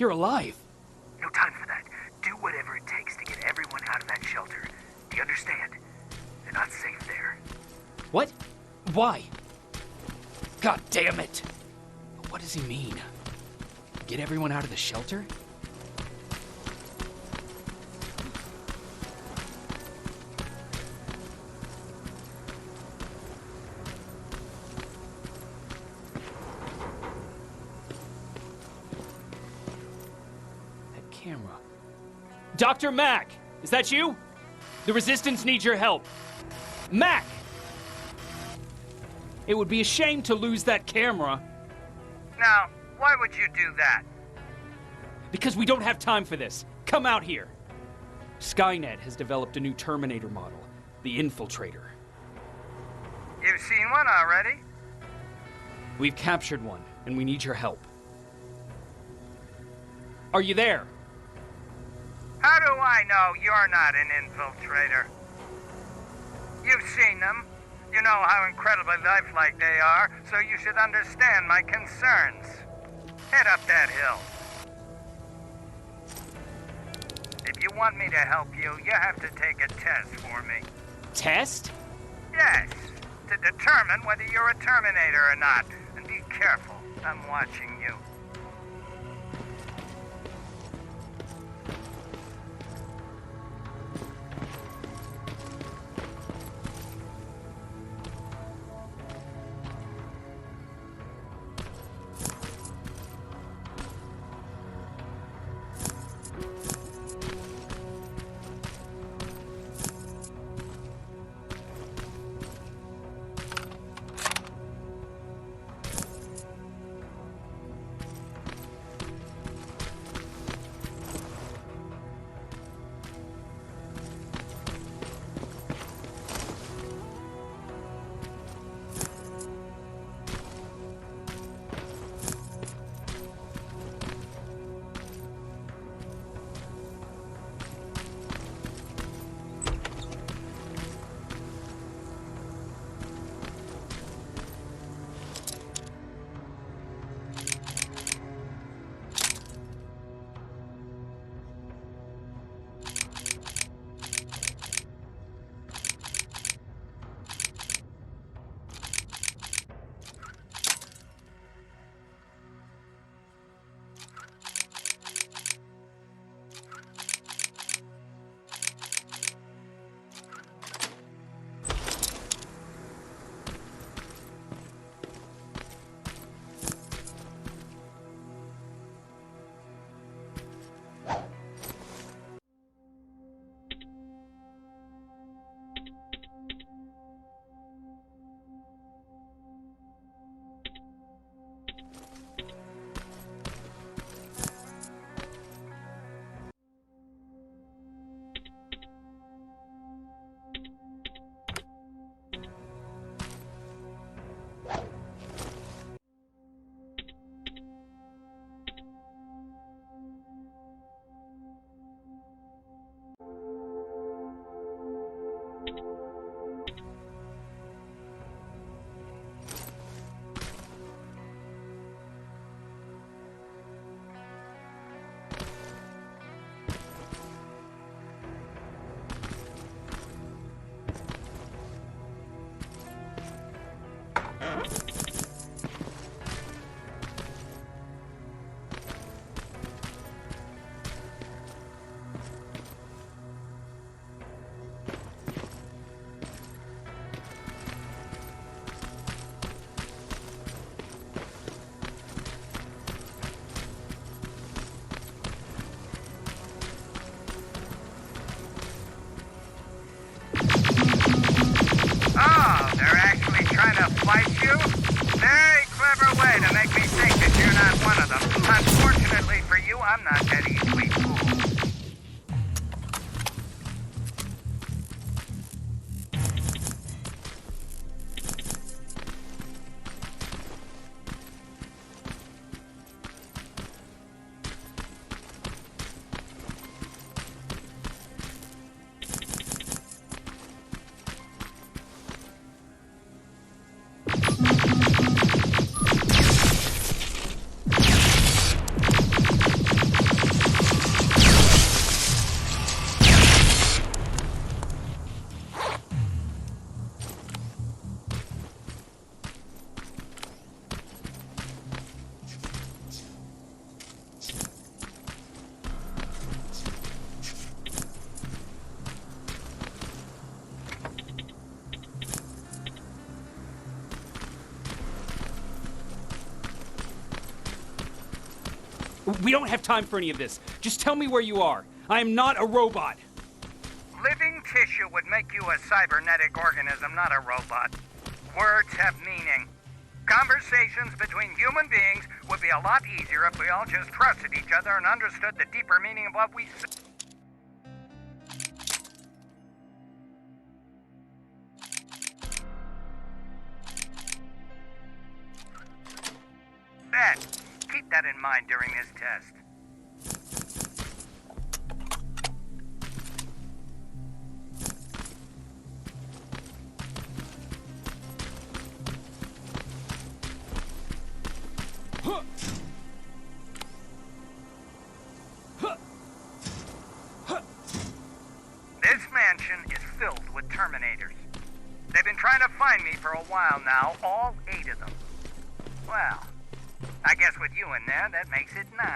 You're alive. No time for that. Do whatever it takes to get everyone out of that shelter. Do you understand? They're not safe there. What? Why? God damn it! What does he mean? Get everyone out of the shelter? That camera. Dr. Mack! Is that you? The Resistance needs your help. Mack! It would be a shame to lose that camera. Now, why would you do that? Because we don't have time for this. Come out here. Skynet has developed a new Terminator model, the Infiltrator. You've seen one already? We've captured one, and we need your help. Are you there? How do I know you're not an infiltrator? You've seen them. You know how incredibly lifelike they are, so you should understand my concerns. Head up that hill. If you want me to help you, you have to take a test for me. Test? Yes, to determine whether you're a Terminator or not. And be careful, I'm watching you. We don't have time for any of this. Just tell me where you are. I am not a robot. Living tissue would make you a cybernetic organism, not a robot. Words have meaning. Conversations between human beings would be a lot easier if we all just trusted each other and understood the deeper meaning of what we say. Keep that in mind during this test. This mansion is filled with Terminators. They've been trying to find me for a while now, all 8 of them. Well, I guess with you in there, that makes it 9.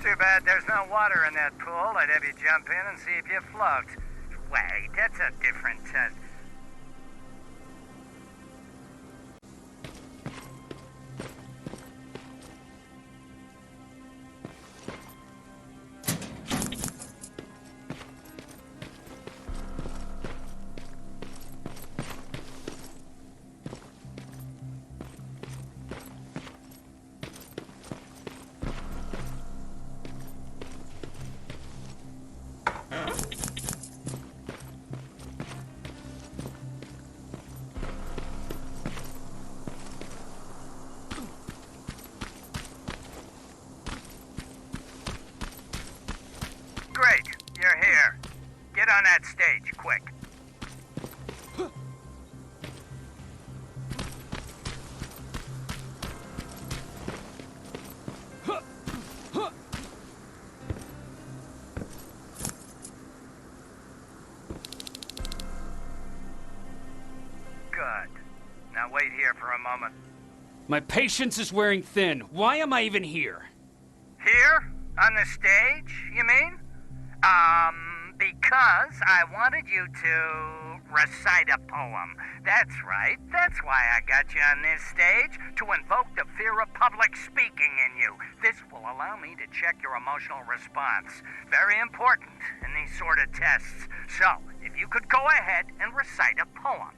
Too bad there's no water in that pool. I'd have you jump in and see if you float. Wait, that's a different test. Great, you're here. Get on that stage, quick. Good. Now wait here for a moment. My patience is wearing thin. Why am I even here? Here? On the stage, you mean? Because I wanted you to recite a poem. That's right. That's why I got you on this stage, to invoke the fear of public speaking in you. This will allow me to check your emotional response. Very important in these sort of tests. So, if you could go ahead and recite a poem.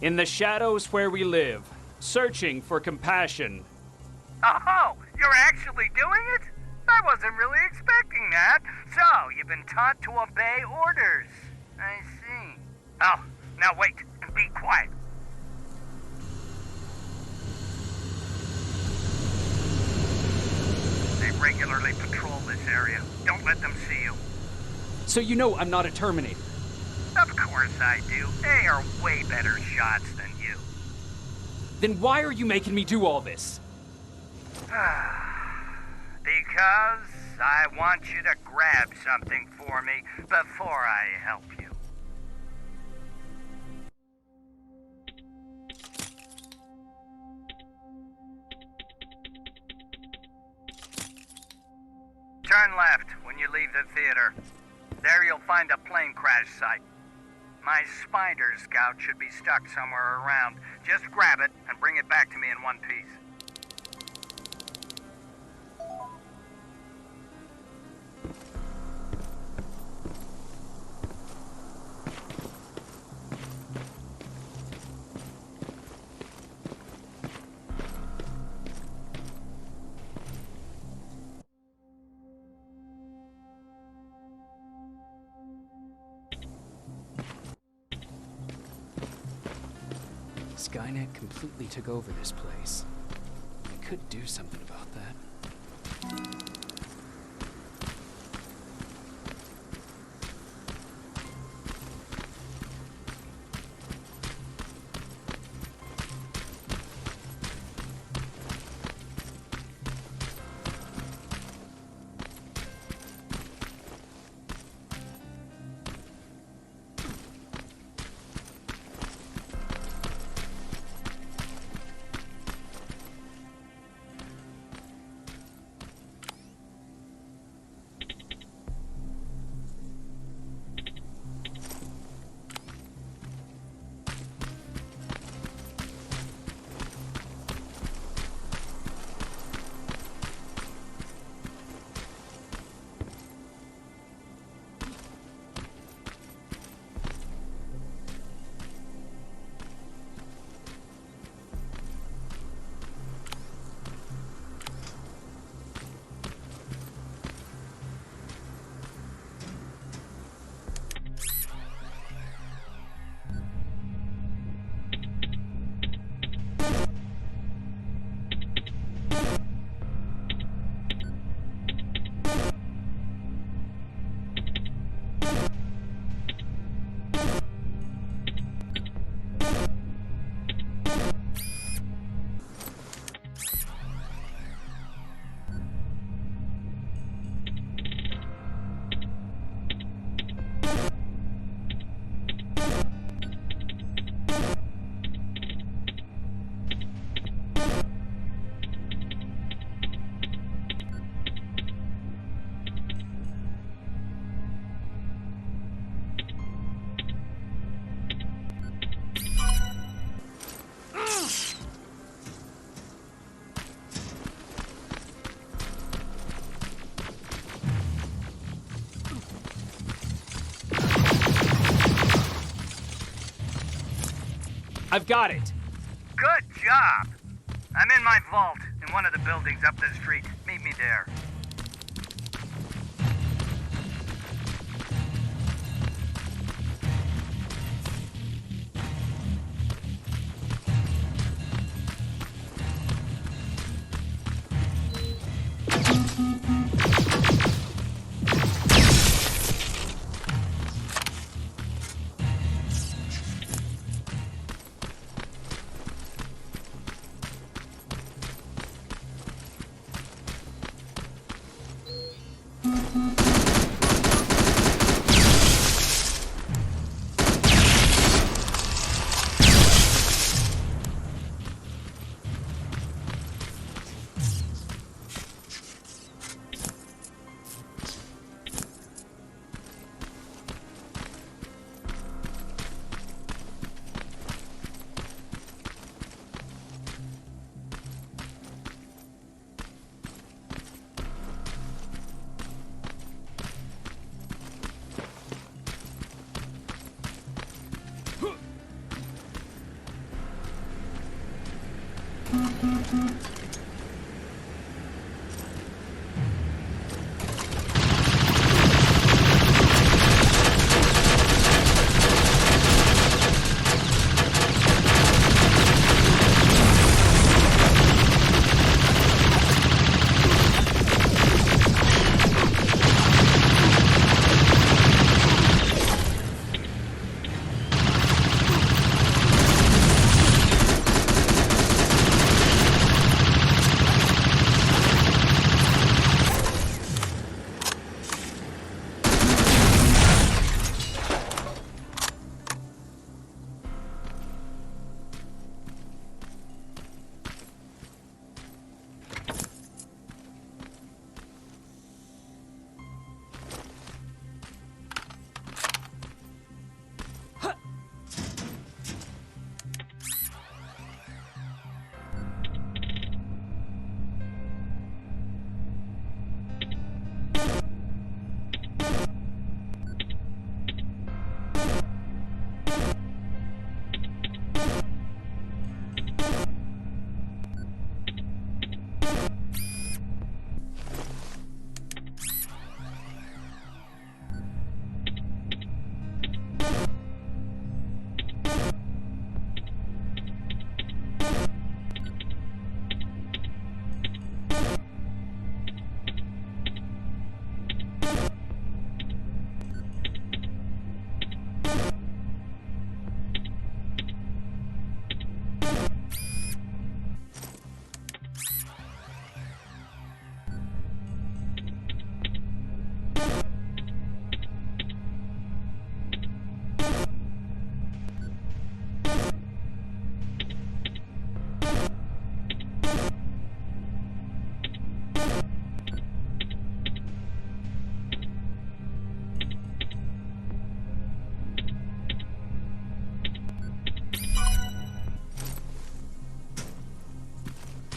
In the shadows where we live, searching for compassion. Oh, you're actually doing it? I wasn't really expecting that. So, you've been taught to obey orders. I see. Oh, now wait and be quiet. They regularly patrol this area. Don't let them see you. So you know I'm not a Terminator. Of course I do. They are way better shots than you. Then why are you making me do all this? Because I want you to grab something for me before I help you. Turn left when you leave the theater. There you'll find a plane crash site. My spider scout should be stuck somewhere around. Just grab it and bring it back to me in one piece. Skynet completely took over this place. I could do something about that. I've got it. Good job. I'm in my vault in one of the buildings up the street. Meet me there.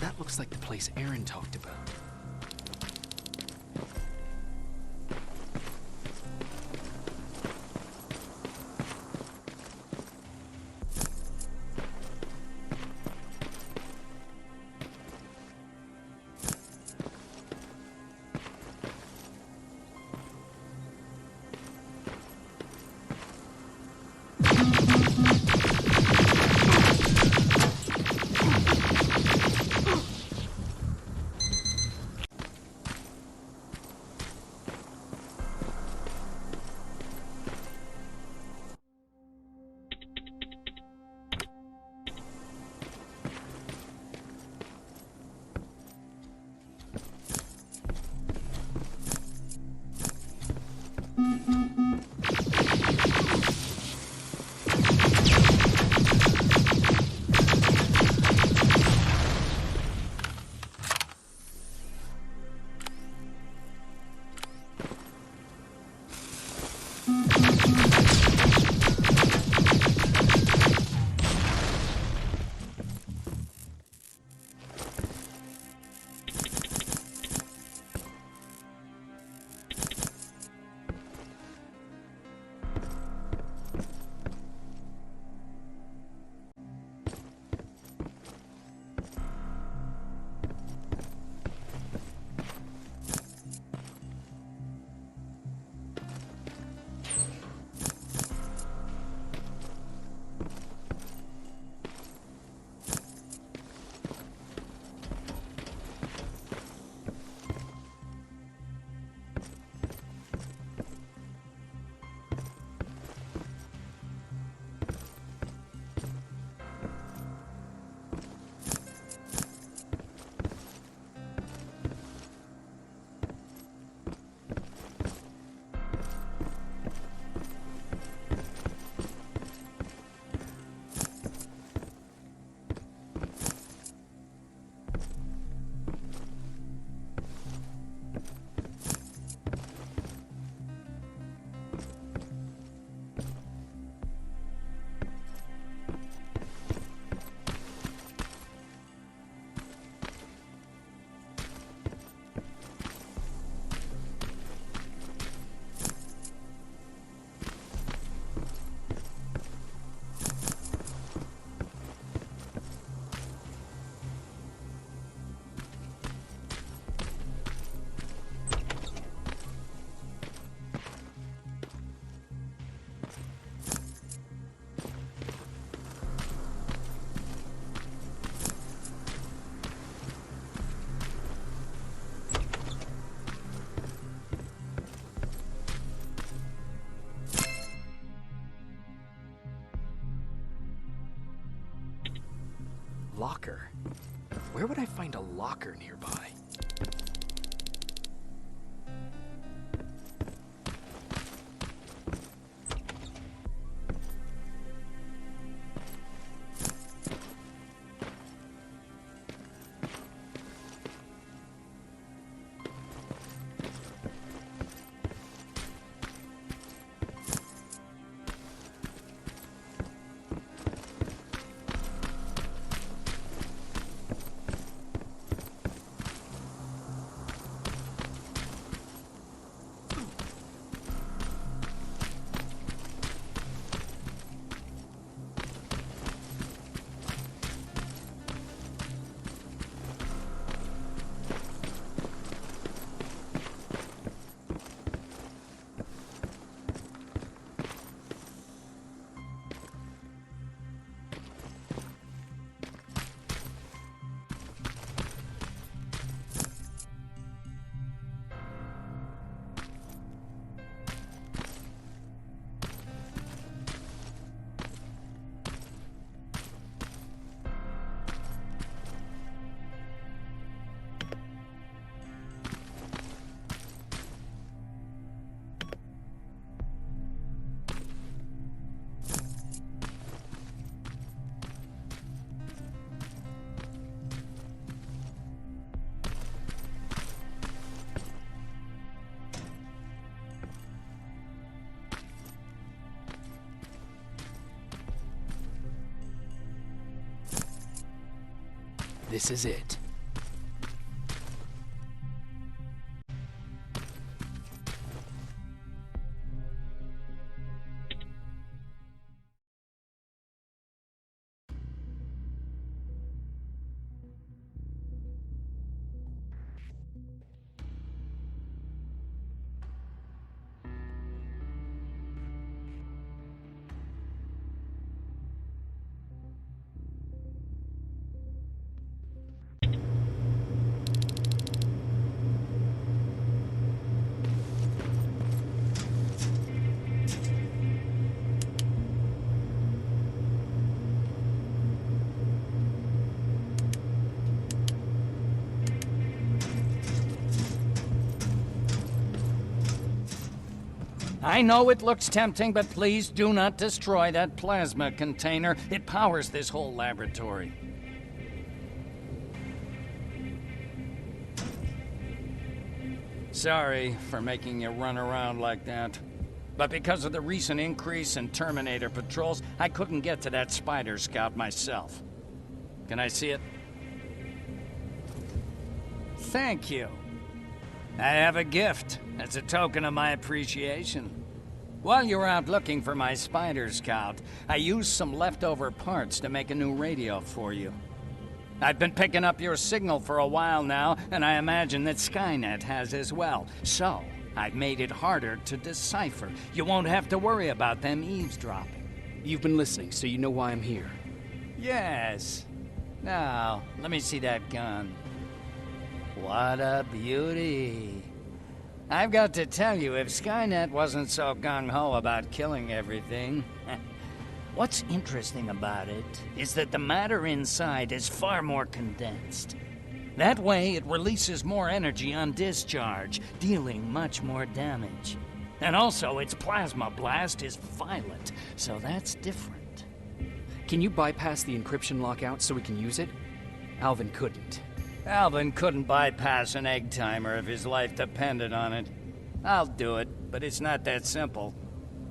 That looks like the place Aaron talked about. Where would I find a locker nearby? This is it. I know it looks tempting, but please do not destroy that plasma container. It powers this whole laboratory. Sorry for making you run around like that. But because of the recent increase in Terminator patrols, I couldn't get to that Spider Scout myself. Can I see it? Thank you. I have a gift as a token of my appreciation. While you were out looking for my Spider Scout, I used some leftover parts to make a new radio for you. I've been picking up your signal for a while now, and I imagine that Skynet has as well. So, I've made it harder to decipher. You won't have to worry about them eavesdropping. You've been listening, so you know why I'm here. Yes. Now, let me see that gun. What a beauty. I've got to tell you, if Skynet wasn't so gung-ho about killing everything... What's interesting about it is that the matter inside is far more condensed. That way, it releases more energy on discharge, dealing much more damage. And also, its plasma blast is violent, so that's different. Can you bypass the encryption lockout so we can use it? Alvin couldn't. Alvin couldn't bypass an egg timer if his life depended on it. I'll do it, but it's not that simple.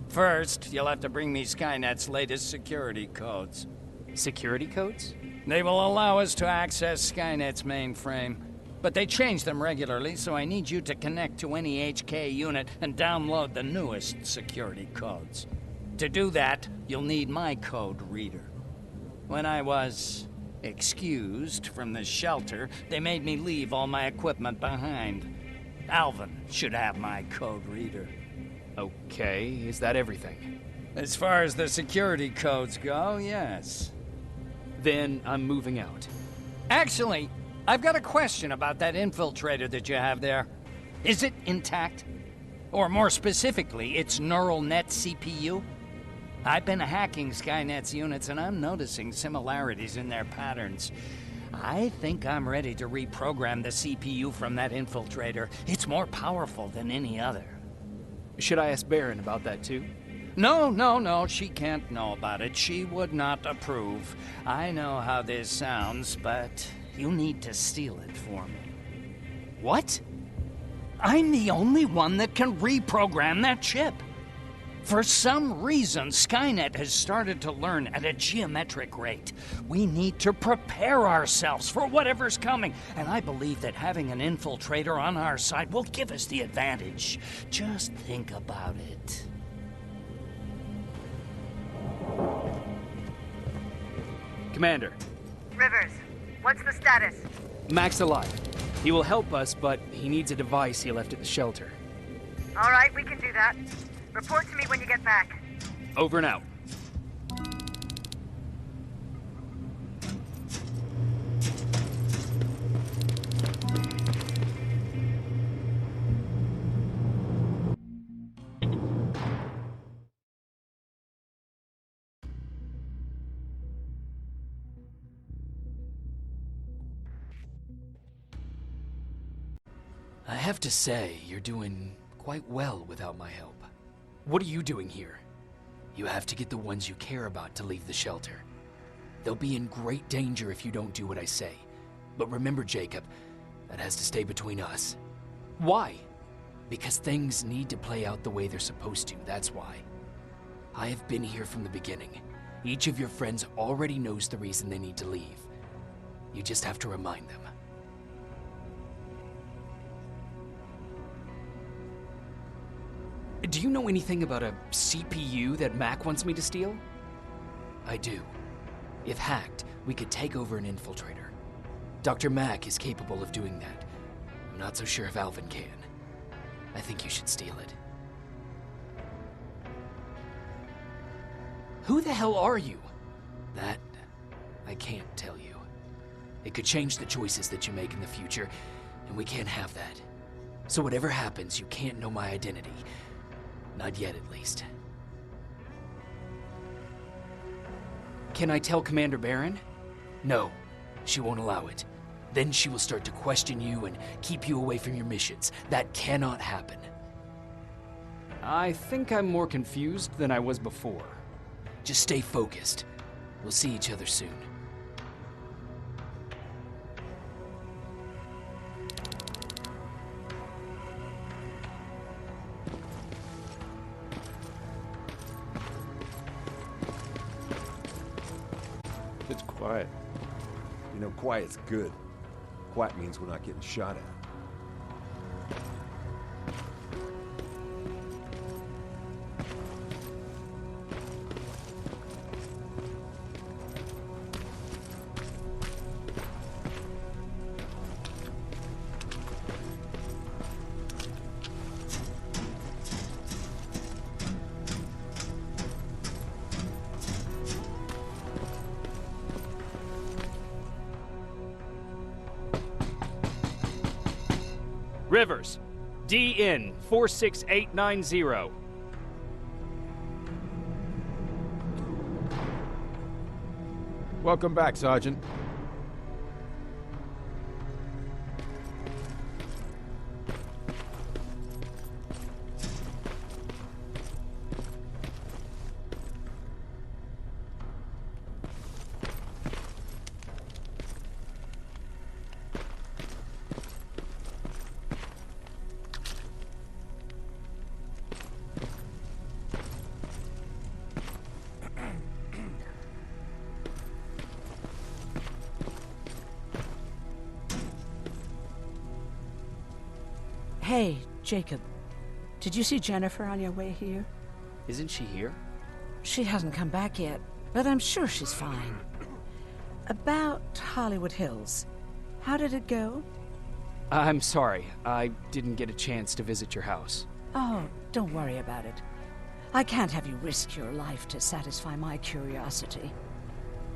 First, you'll have to bring me Skynet's latest security codes. Security codes? They will allow us to access Skynet's mainframe. But they change them regularly, so I need you to connect to any HK unit and download the newest security codes. To do that, you'll need my code reader. When I was excused from the shelter, they made me leave all my equipment behind. Alvin should have my code reader. Okay, is that everything? As far as the security codes go, yes. Then I'm moving out. Actually, I've got a question about that infiltrator that you have there. Is it intact? Or more specifically, its neural net CPU? I've been hacking Skynet's units and I'm noticing similarities in their patterns. I think I'm ready to reprogram the CPU from that infiltrator. It's more powerful than any other. Should I ask Baron about that too? No, she can't know about it. She would not approve. I know how this sounds, but you need to steal it for me. What? I'm the only one that can reprogram that chip. For some reason, Skynet has started to learn at a geometric rate. We need to prepare ourselves for whatever's coming, and I believe that having an infiltrator on our side will give us the advantage. Just think about it. Commander, Rivers, what's the status? Mack's alive. He will help us, but he needs a device he left at the shelter. All right, we can do that. Report to me when you get back. Over and out. I have to say, you're doing quite well without my help. What are you doing here? You have to get the ones you care about to leave the shelter. They'll be in great danger if you don't do what I say. But remember, Jacob, that has to stay between us. Why? Because things need to play out the way they're supposed to, that's why. I have been here from the beginning. Each of your friends already knows the reason they need to leave. You just have to remind them. Do you know anything about a CPU that Mack wants me to steal? I do. If hacked, we could take over an infiltrator. Dr. Mack is capable of doing that. I'm not so sure if Alvin can. I think you should steal it. Who the hell are you? That, I can't tell you. It could change the choices that you make in the future, and we can't have that. So whatever happens, you can't know my identity. Not yet, at least. Can I tell Commander Baron? No, she won't allow it. Then she will start to question you and keep you away from your missions. That cannot happen. I think I'm more confused than I was before. Just stay focused. We'll see each other soon. It's quiet. You know, quiet's good. Quiet means we're not getting shot at. Rivers, DN 46890. Welcome back, Sergeant. Hey, Jacob. Did you see Jennifer on your way here? Isn't she here? She hasn't come back yet, but I'm sure she's fine. About Hollywood Hills. How did it go? I'm sorry. I didn't get a chance to visit your house. Oh, don't worry about it. I can't have you risk your life to satisfy my curiosity.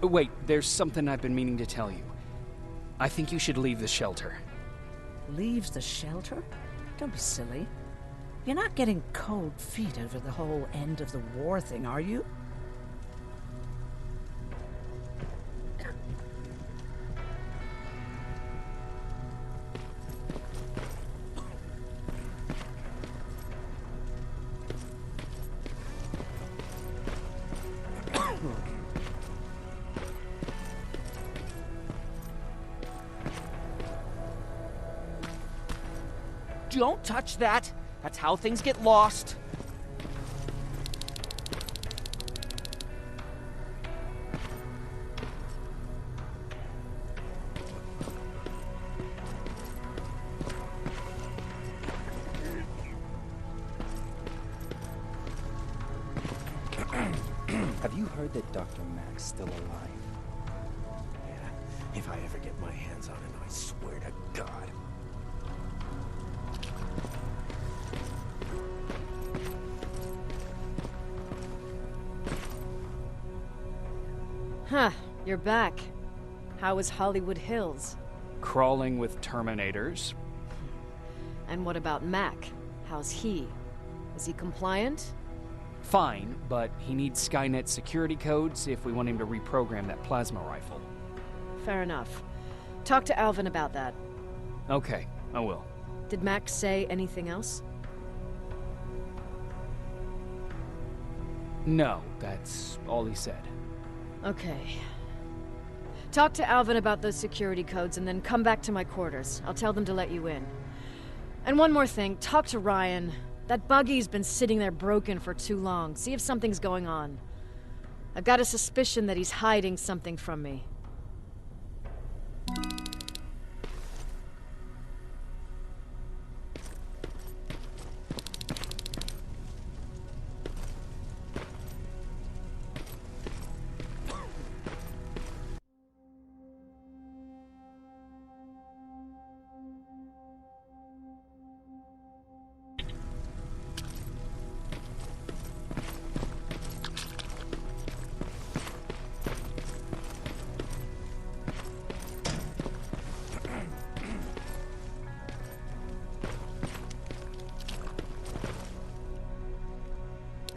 Wait, there's something I've been meaning to tell you. I think you should leave the shelter. Leaves the shelter? Don't be silly. You're not getting cold feet over the whole end of the war thing, are you? Don't touch that. That's how things get lost. Have you heard that Dr. Mack's still alive? Yeah, if I ever get my hands on him, I swear to God. Huh, you're back. How was Hollywood Hills? Crawling with Terminators. And what about Mack? How's he? Is he compliant? Fine, but he needs Skynet security codes if we want him to reprogram that plasma rifle. Fair enough. Talk to Alvin about that. Okay, I will. Did Mack say anything else? No, that's all he said. Okay. Talk to Alvin about those security codes and then come back to my quarters. I'll tell them to let you in. And one more thing, talk to Ryan. That buggy's been sitting there broken for too long. See if something's going on. I've got a suspicion that he's hiding something from me.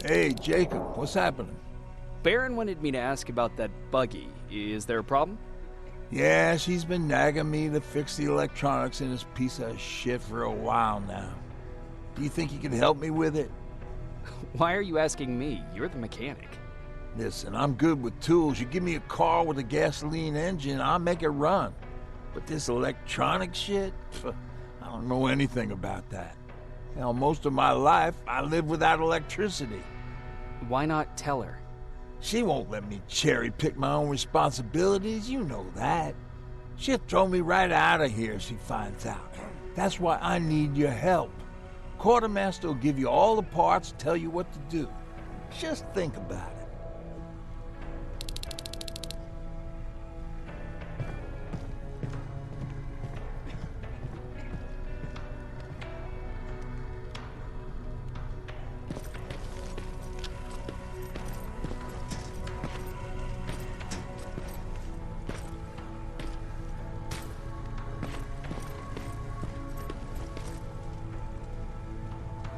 Hey, Jacob, what's happening? Baron wanted me to ask about that buggy. Is there a problem? Yeah, she's been nagging me to fix the electronics in this piece of shit for a while now. Do you think you can help me with it? Why are you asking me? You're the mechanic. Listen, I'm good with tools. You give me a car with a gasoline engine, I'll make it run. But this electronic shit? I don't know anything about that. Hell, most of my life, I lived without electricity. Why not tell her? She won't let me cherry-pick my own responsibilities, you know that. She'll throw me right out of here if she finds out. That's why I need your help. Quartermaster will give you all the parts, tell you what to do. Just think about it.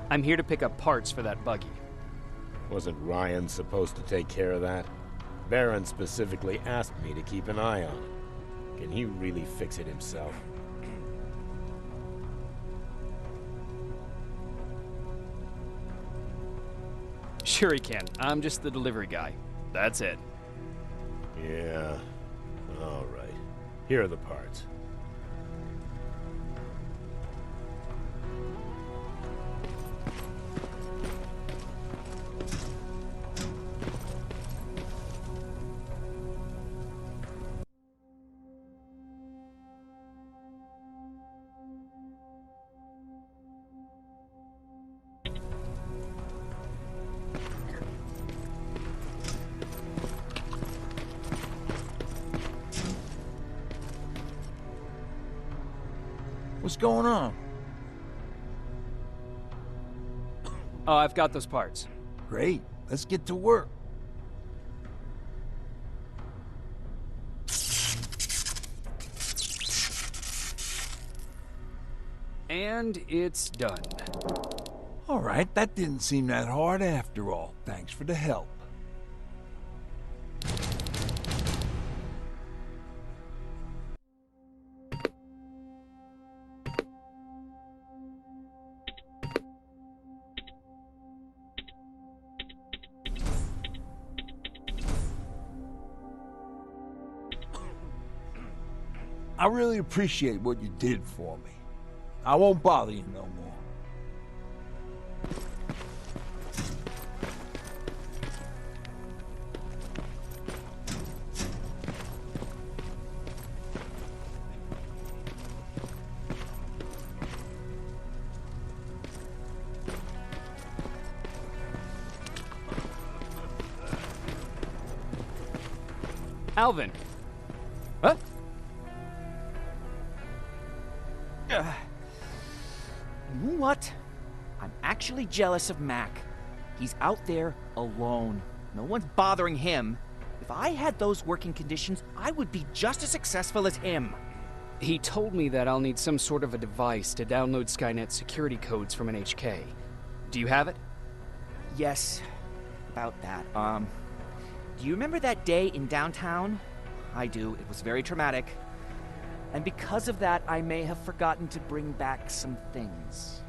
I'm here to pick up parts for that buggy. Wasn't Ryan supposed to take care of that? Baron specifically asked me to keep an eye on it. Can he really fix it himself? Sure he can. I'm just the delivery guy. That's it. Yeah. All right. Here are the parts. What's going on? Oh, I've got those parts. Great. Let's get to work. And it's done. All right, that didn't seem that hard after all. Thanks for the help. I really appreciate what you did for me. I won't bother you no more. Alvin. Huh? You know what? I'm actually jealous of Mack. He's out there alone. No one's bothering him. If I had those working conditions, I would be just as successful as him. He told me that I'll need some sort of a device to download Skynet security codes from an HK. Do you have it? Yes, about that. Do you remember that day in downtown? I do. It was very traumatic. And because of that, I may have forgotten to bring back some things.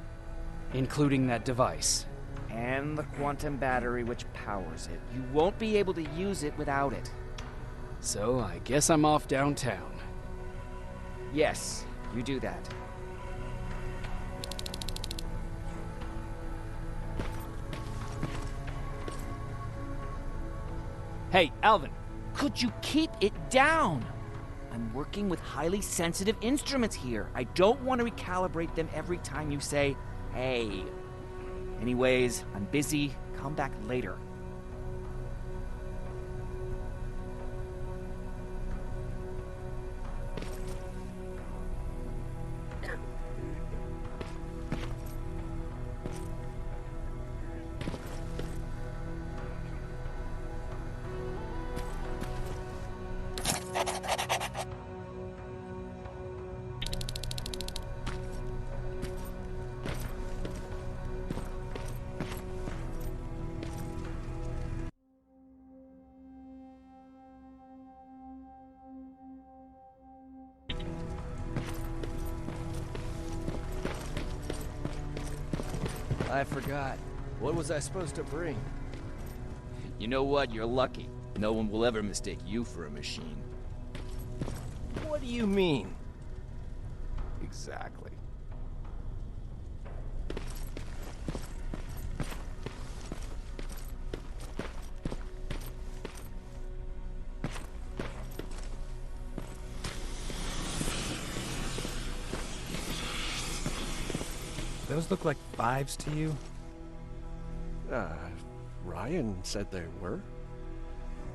Including that device. And the quantum battery which powers it. You won't be able to use it without it. So I guess I'm off downtown. Yes, you do that. Hey, Alvin. Could you keep it down? I'm working with highly sensitive instruments here. I don't want to recalibrate them every time you say, hey. Anyways, I'm busy. Come back later. I forgot. What was I supposed to bring? You know what? You're lucky. No one will ever mistake you for a machine. What do you mean? Exactly. Those look like 5s to you? Ryan said they were.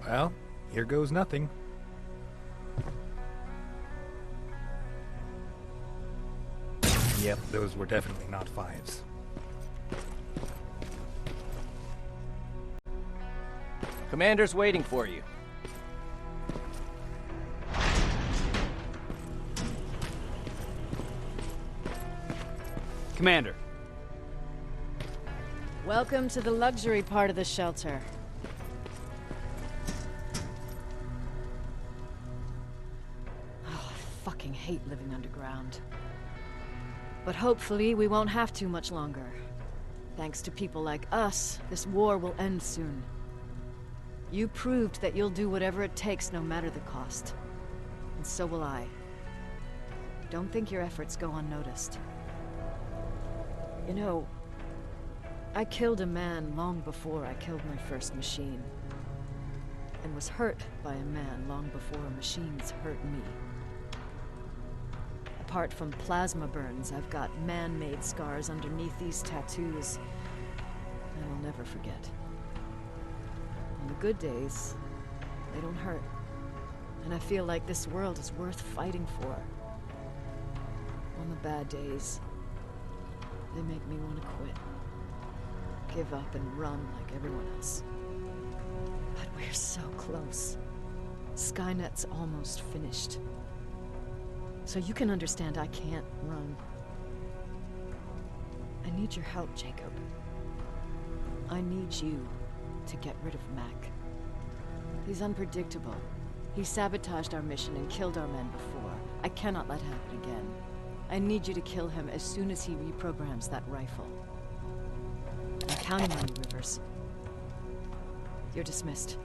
Well, here goes nothing. Yep, those were definitely not 5s. Commander's waiting for you. Commander. Welcome to the luxury part of the shelter. Oh, I fucking hate living underground. But hopefully we won't have to much longer. Thanks to people like us, this war will end soon. You proved that you'll do whatever it takes no matter the cost. And so will I. Don't think your efforts go unnoticed. You know, I killed a man long before I killed my first machine. And was hurt by a man long before machines hurt me. Apart from plasma burns, I've got man-made scars underneath these tattoos that I'll never forget. On the good days, they don't hurt. And I feel like this world is worth fighting for. On the bad days, they make me want to quit. Give up and run like everyone else. But we're so close. Skynet's almost finished. So you can understand I can't run. I need your help, Jacob. I need you to get rid of Mack. He's unpredictable. He sabotaged our mission and killed our men before. I cannot let it happen again. I need you to kill him as soon as he reprograms that rifle. I'm counting on you, Rivers. You're dismissed.